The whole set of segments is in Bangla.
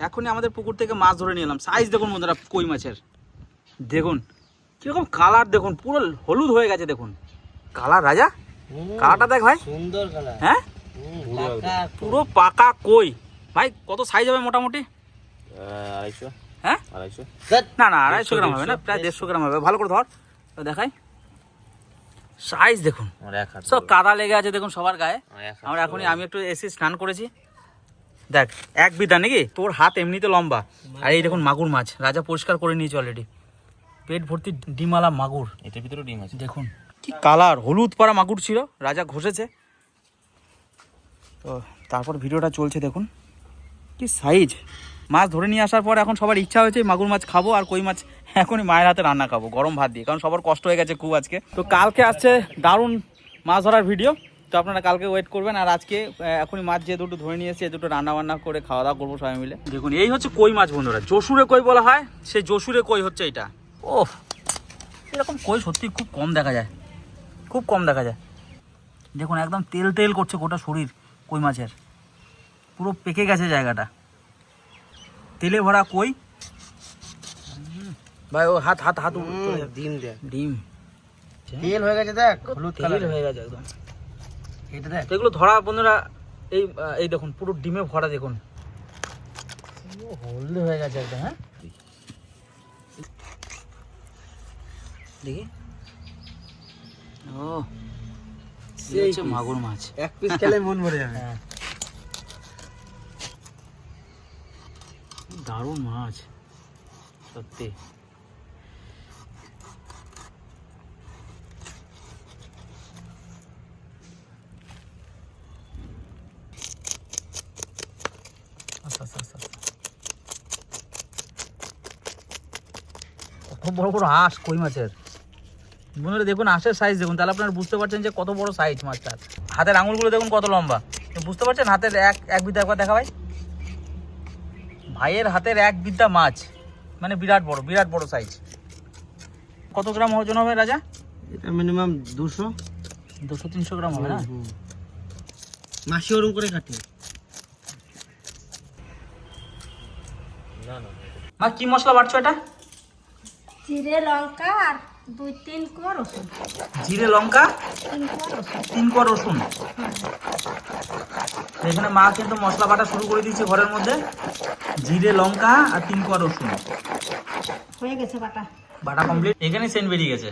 এখনই আমাদের পুকুর থেকে মাছ ধরে নিয়ে এলাম। সাইজ দেখুন বন্ধুরা কই মাছের, দেখুন কিরকম কালার, দেখুন পুরো হলুদ হয়ে গেছে, দেখুন কালার রাজা, কালারটা দেখ ভাই, সুন্দর কালার। হ্যাঁ পুরো পাকা কই ভাই। কত সাইজ হবে মোটামুটি? 250। হ্যাঁ 250 না না 250 গ্রাম হবে না, প্রায় 150 গ্রাম হবে। ভালো করে ধর দেখাই, সাইজ দেখুন, সব কাদা লেগে আছে দেখুন সবার গায়ে। আমরা এখনই, আমি একটু এসে স্নান করেছি, দেখ এক বিদা নাকি, তোর হাত এমনিতে লম্বা। আর এই দেখুন মাগুর মাছ রাজা পরিষ্কার করে নিয়েছে অলরেডি, পেট ভর্তি ডিমালা মাগুর, এটার ভিতরে ডিম আছে। দেখুন কি কালার, হলুদ পাড়া মাগুর ছিল, রাজা ঘষেছে। তো তারপর ভিডিওটা চলছে, দেখুন কি সাইজ। মাছ ধরে নিয়ে আসার পর এখন সবার ইচ্ছা হয়েছে মাগুর মাছ খাবো আর কই মাছ এখনই মায়ের হাতে রান্না খাবো গরম ভাত দিয়ে, কারণ সবার কষ্ট হয়ে গেছে খুব আজকে। তো কালকে আসছে দারুণ মাছ ধরার ভিডিও, তো আপনারা কালকে ওয়েট করবেন। আর আজকে এখনই মাছ যে দুটো ধরে নিয়ে এসেছি, দুটো রান্না বান্না করে খাওয়া দাওয়া করবো সবাই মিলে। দেখুন এই হচ্ছে কই মাছ বন্ধুরা, যশুরে কই বলা হয়, সেই যশুরে কই হচ্ছে এটা। ওহ, এরকম কই সত্যি খুব কম দেখা যায়, খুব কম দেখা যায়। দেখুন একদম তেল তেল করছে গোটা শরীর কই মাছের, পুরো পেকে গেছে জায়গাটা, তেলে ভরা কই ভাই। ও হাত হাত হাত ডিম দেখ, ডিম তেল হয়ে গেছে, দেখ হলুদ কালার হয়ে গেছে একদম। এটা দেখ, এগুলো ধরা বন্ধুরা, এই দেখুন পুরো ডিমে ভরা, দেখুন হলদে হয়ে গেছে একদম। হ্যাঁ দেখি, ও এই হচ্ছে মাগুর মাছ, এক পিস খেলে মন ভরে যাবে। হ্যাঁ দারুণ মাছ সত্যি। কত বড় বড় হাঁস কই মাছের বন্ধুরা, দেখুন হাঁসের সাইজ দেখুন, তাহলে আপনারা বুঝতে পারছেন যে কত বড় সাইজ মাছটার। হাতের আঙুলগুলো দেখুন কত লম্বা, বুঝতে পারছেন? হাতের এক বিদ্যা একবার দেখা ভাই, ভাইয়ের হাতের এক বিদ্যা মাছ, মানে বিরাট বড় সাইজ। কত গ্রাম ওজন হবে রাজা? এটা মিনিমাম 200-300 গ্রাম হবে না? মাসি ওরকম করে কাটে। মা কি মশলা বাটছো এটা? জিরে লঙ্কা আর 2-3 কোয়া রসুন। জিরে লঙ্কা 3 কোয়া রসুন। 3 কোয়া রসুন। এখানে মা কিন্তু মশলা বাটা শুরু করে দিয়েছে ঘরের মধ্যে, জিরে লঙ্কা আর 3 কোয়া রসুন হয়ে গেছে বাটা। বাটা কমপ্লিট। এখানে সেন্ট বেরিয়ে গেছে।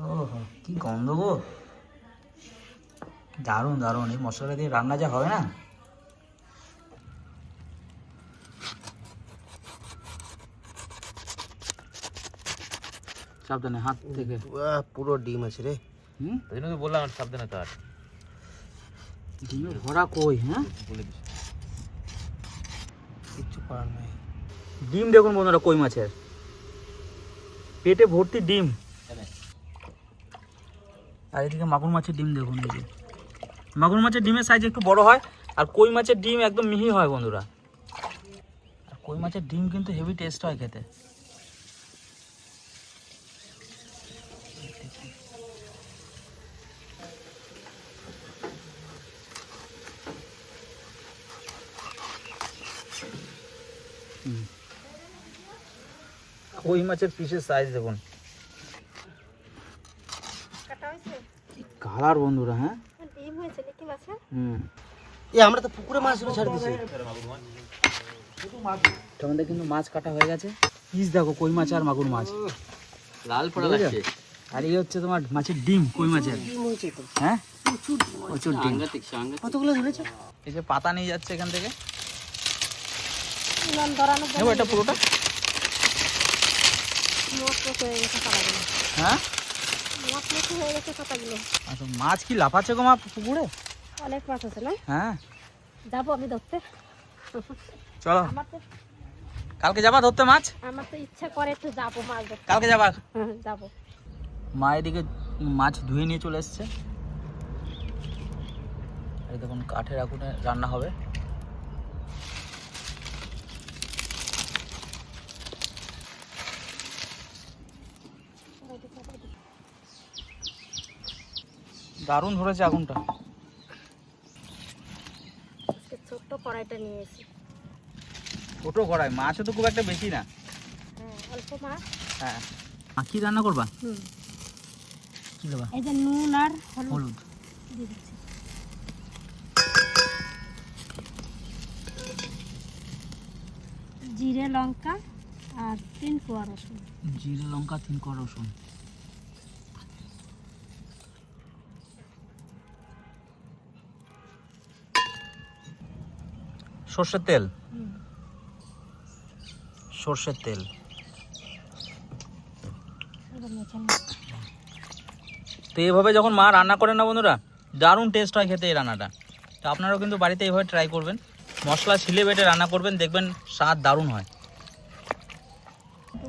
ওহো কি গন্ধ গো, দারুণ দারুণ। এই মশলা দিয়ে রান্না যা হবে না, সাবধানে হাত থেকে। পুরো ডিম আছে রে। ওই জন্য তো বললাম সাবধানে তার ডিমে ভরা কই। হ্যাঁ বলে দিস, কিচ্ছু করার নাই। ডিম দেখুন বন্ধুরা কই মাছের, পেটে ভর্তি ডিম। আর এদিকে মাগুর মাছের ডিম দেখুন, এই যে মাগুর মাছের ডিমের সাইজ একটু বড় হয়, আর কই মাছের ডিম একদম মিহি হয় বন্ধুরা। আর কই মাছের ডিম কিন্তু হেভি টেস্ট হয় খেতে। কই মাছের পিসের সাইজ দেখুন, কাটা হয়েছে? কি কালার বন্ধুরা। হ্যাঁ ডিম হয়েছে নাকি মাছে? আমরা তো পুকুরে মাছগুলো ছাড় দিছি। আমাদের কিন্তু মাছ কাটা হয়ে গেছে, পিস দেখো কই মাছ আর মাগুর মাছ লাল পড়া লাগছে। আর এই হচ্ছে তোমার মাছের ডিম, কই মাছের। হ্যাঁ প্রচুর ডিম, কতগুলো ধরেছে। এই যে পাতা নিয়ে যাচ্ছে এখান থেকে, লন ধরানো নেবো এটা পুরোটা। মত হয়ে গেছে পাতাগুলো। হ্যাঁ মত হয়ে গেছে পাতাগুলো। আচ্ছা মাছ কি লাফাচ্ছে গো মা পুকুরে? অনেক মাছ আছে না? হ্যাঁ যাবো আমি ধরতে। চলো, আমার তো কালকে যাবা ধরতে মাছ? ইচ্ছা করে একটু যাবো মাছ ধরতে। কালকে যাবা? যাবো। মা এদিকে মাছ ধুয়ে নিয়ে চলে এসছে। এই দেখুন কাঠের আগুনে রান্না হবে। দারুণ ধরেছে আগুনটা। ছোট্ট কড়াইটা নিয়ে এসেছি। ছোট কড়াই, মাছও তো খুব একটা বেশি না। হ্যাঁ, অল্প মাছ। হ্যাঁ, কি রান্না করবা? কি দেবা? এই যে নুন আর হলুদ দিয়ে দিচ্ছি। জিরে লঙ্কা আর 3 কোয়া রসুন। জিরে লঙ্কা 3 কোয়া রসুন। সর্ষের তেল, সর্ষের তেল। এবার মেখে নিই। তো এইভাবে যখন মা রান্না করেন না বন্ধুরা, দারুণ টেস্ট হয় খেতে এই রান্নাটা। তো আপনারাও কিন্তু বাড়িতে এইভাবে ট্রাই করবেন, মশলা ছিলে বেটে রান্না করবেন, দেখবেন স্বাদ দারুণ হয়।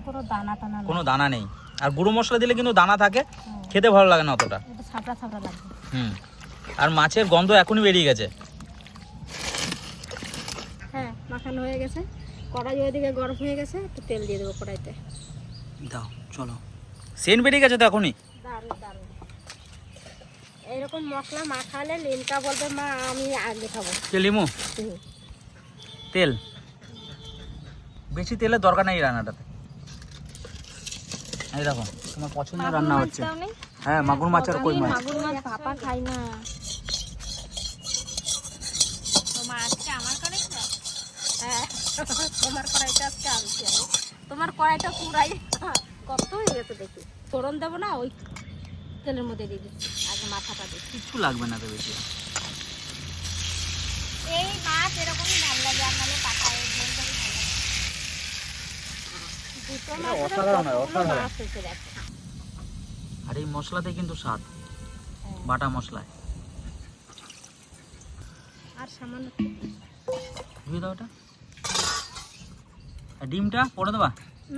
কোনো দানা টানা নেই। কোনো দানা নেই, আর গুঁড়ো মশলা দিলে কিন্তু দানা থাকে, খেতে ভালো লাগে না অতটা। একটু ছাপড়া ছাপড়া লাগবে। আর মাছের গন্ধ এখনই বেরিয়ে গেছে। হ্যাঁ, মাখানো হয়ে গেছে। কড়াই ওইদিকে গরম হয়ে গেছে, একটু তেল দিয়ে দেবো কড়াইতে। দাও, চলো। সেন্ট বেরিয়ে গেছে তো এখনই। দারুণ দারুণ। এইরকম মশলা মাখালে লিমকা বলবে মা আমি আগে খাবো। কে লিমু? তেল বেশি, তেলের দরকার নেই এই রান্নাটাতে। এই দেখো তোমার পছন্দের রান্না হচ্ছে। হ্যাঁ, মাগুর মাছ আর কই মাছ। মাগুর মাছ ভাপা খাই না। তোমার আজকে আমার কড়াই না? হ্যাঁ, তোমার কড়াইটা আজকে আনছি আমি। তোমার কড়াইটা পুরাই কত হয়ে গেছে দেখি। ফোড়ন দেবো না, ওই তেলের মধ্যে দিয়ে দিচ্ছি। আগে মাথাটা দিই। কিছু লাগবে না তো বেশি। এই মাছ এরকমই ভালো লাগে, আর নাহলে পাকায় দুটো মাছ অসাধারণ হয়, অসাধারণ। মাছ এসে যাচ্ছে। আর এই মশলাতে কিন্তু স্বাদ, বাটা মশলায়। আর সামান্য দিয়ে দাও এটা। আর ডিমটা পরে দেবা?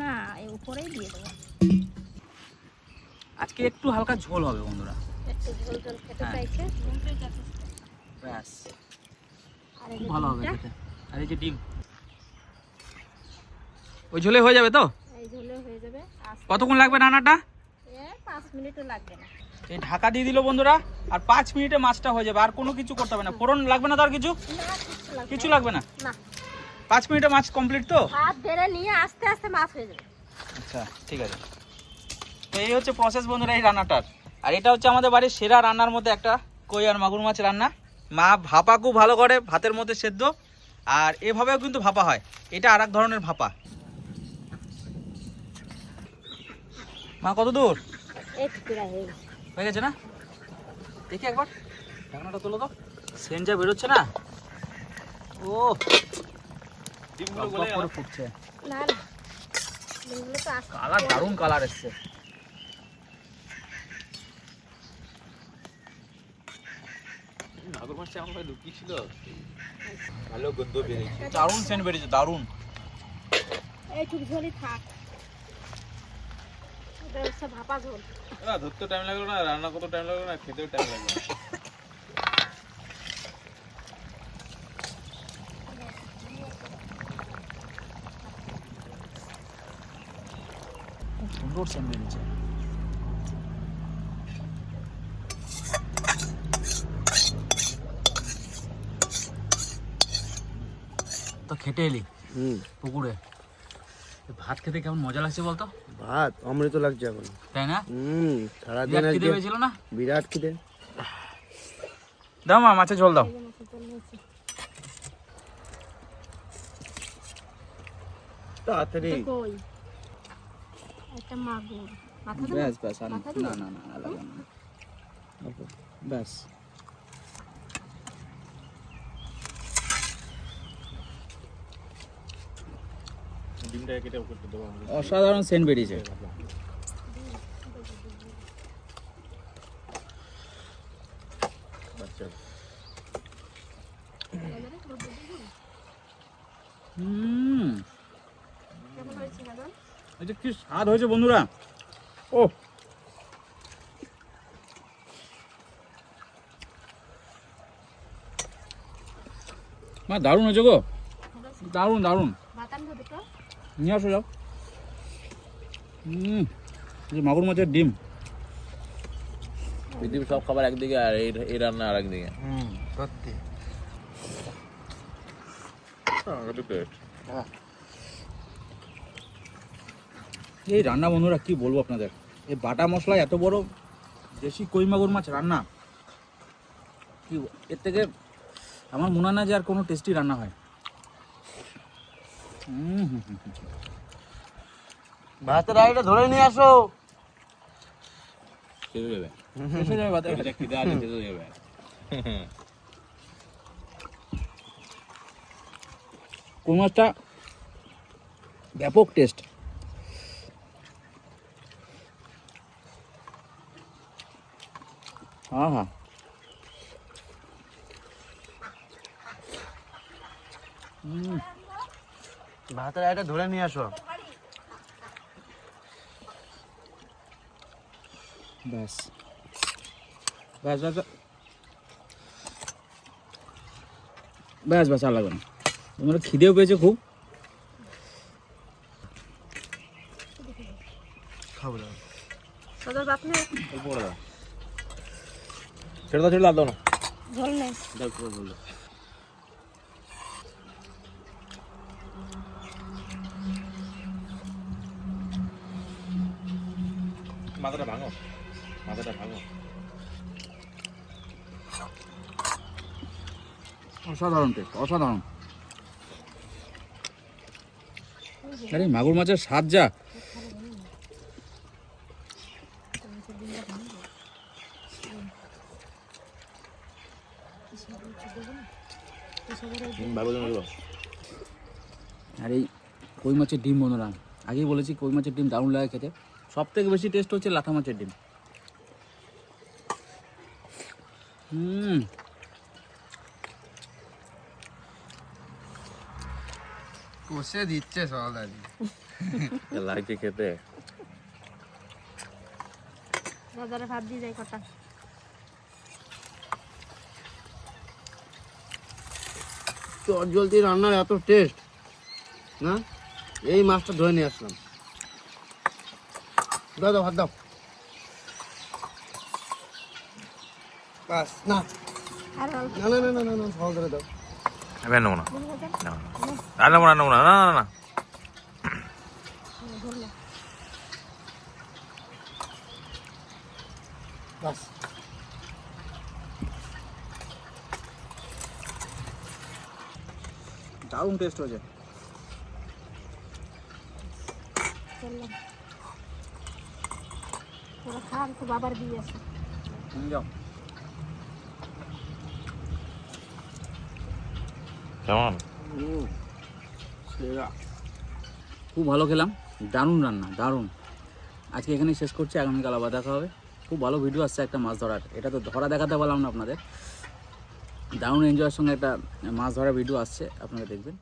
না, এই উপরেই দিয়ে দেবো। আজকে একটু হালকা ঝোল হবে বন্ধুরা। একটু ঝোল ঝোল খেতে হ্যাঁ। চাইছে। ব্যাস, আর এই খুব যে ভালো হবে ডিমটা, খেতে। আর এই যে ডিম, ওই ঝোলে হয়ে যাবে তো? এই ঝোলে হয়ে যাবে। কতক্ষণ লাগবে রান্নাটা? 5 মিনিটও লাগবে না। এই ঢাকা দিয়ে দিল বন্ধুরা, আর 5 মিনিটে মাছটা হয়ে যাবে। আর কোনো কিছু করতে হবে না, ফোড়ন লাগবে না, তার কিছু কিছু লাগবে না। না, 5 মিনিটে মাছ কমপ্লিট তো? হাত ধরে নিয়ে আস্তে আস্তে মাছ হয়ে যাবে। আচ্ছা, ঠিক আছে। তো এই হচ্ছে প্রসেস বন্ধুরা এই রান্নাটার। আর এটা হচ্ছে আমাদের বাড়ির সেরা রান্নার মধ্যে একটা, কই আর মাগুর মাছ রান্না। মা ভাপা খুব ভালো করে, ভাতের মধ্যে সেদ্ধ। আর এভাবেও কিন্তু ভাপা হয়, এটা আর এক ধরনের ভাপা। মা কত দূর এই টুকরা হয়ে গেছে। হয়ে গেছে না? দেখি একবার ঢাকনাটা তোলো তো, সেন্ট যা বেরোচ্ছে না। ও, ডিমগুলো গলে গেল, ফুটছে। না না, ডিমগুলো তো আস্তে কালার দারুণ কালার এসছে। মাগুর মাছটা আমার লুকিয়ে ছিল, ভালো গন্ধ বেরিয়েছে। দারুণ সেন্ট বেরিয়েছে, দারুণ। এইটুকু ঝোলই থাক। এটা হচ্ছে ভাপা ঝোল। না ধরতে টাইম লাগলো না, রান্না করতে টাইম লাগলো না, খেতেও টাইম লাগলো না। খুব সুন্দর সেন্ট বেরিয়েছে। তো খেতে এলি পুকুরে, ভাত খেতে কেমন মজা লাগছে বলতো? ভাত অমৃত লাগছে এখন। তাই না? সারাদিন বিরাট খিদে আজকে পেয়েছিল না? বিরাট খিদে। দাও মা, মাছের ঝোল দাও। তাড়াতাড়ি কই একটা মাগুর মাথা দেবো? ব্যাস ব্যাস, আর মাথা না দিবো? না না না, লাগবে না। ব্যাস, ডিমটা কেটে করতে দেবো আমাদের। অসাধারণ সেন্ট বেরিয়েছে। আচ্ছা, কেমন হয়েছে দাদা? এটা কি স্বাদ হয়েছে বন্ধুরা! ও, মা দারুণ হয়েছে গো, দারুণ দারুণ। বাতান ধরে তো নিয়ে আসো যাও। এই যে মাগুর মাছের ডিম। পৃথিবীর সব খাবার একদিকে আর এই রান্না আর একদিকে। সত্যি এই রান্না বন্ধুরা কি বলবো আপনাদের, এই বাটা মশলায় এত বড় দেশি কই মাগুর মাছ রান্না, কি এর থেকে আমার মনে হয় না যে আর কোনো টেস্টি রান্না হয়। ভাতের আইটা ধরে নিয়ে আসো। এসে যাবে ভাতে। কই মাছটা ব্যাপক টেস্ট। হ্যাঁ হ্যাঁ, ভাতের আইটা ধরে নিয়ে আসো। ব্যাস ব্যাস ব্যাস ব্যাস ব্যাস, আর লাগবে না। তোমার খিদেও পেয়েছে খুব। খাবো না। তোদের বাপ নেই ছেড়ে দাও, ছেড়ে দাও না। ঝোল নেই। মাথাটা ভাঙো, মাথাটা ভাঙো। অসাধারণ টেস্ট, অসাধারণ। আরে মাগুর মাছের স্বাদ যা, আর এই কই মাছের ডিম বন্ধুরা, আগেই বলেছি কই মাছের ডিম দারুণ লাগে খেতে। সব থেকে বেশি টেস্ট হচ্ছে লাঠা মাছের ডিম। কষে দিচ্ছে সব আর লাগছে খেতে। বাজারে ভাত দিয়ে যাই কটা। চট জলদি রান্নার এত টেস্ট না, এই মাছটা ধরে নিয়ে আসলাম। দাও দাও, ভাত দাও। বাস না আর অল্প না না না না না, সহজ ধরে দাও। আমি আর নেবো না, আর নেবো না, নেবো না, না না না। ঝোল নেই। বাস দারুণ টেস্ট হয়েছে। চললাম তোরা খান, তো বাবার বিয়ে আছে। যাও। কেমন? খুব ভালো খেলাম, দারুণ রান্না, দারুণ। আজকে এখানেই শেষ করছি, আগামীকাল আবার দেখা হবে। খুব ভালো ভিডিও আসছে একটা মাছ ধরার, এটা তো ধরা দেখাতে পারলাম না আপনাদের। দারুণ এনজয়ের সঙ্গে একটা মাছ ধরার ভিডিও আসছে, আপনারা দেখবেন।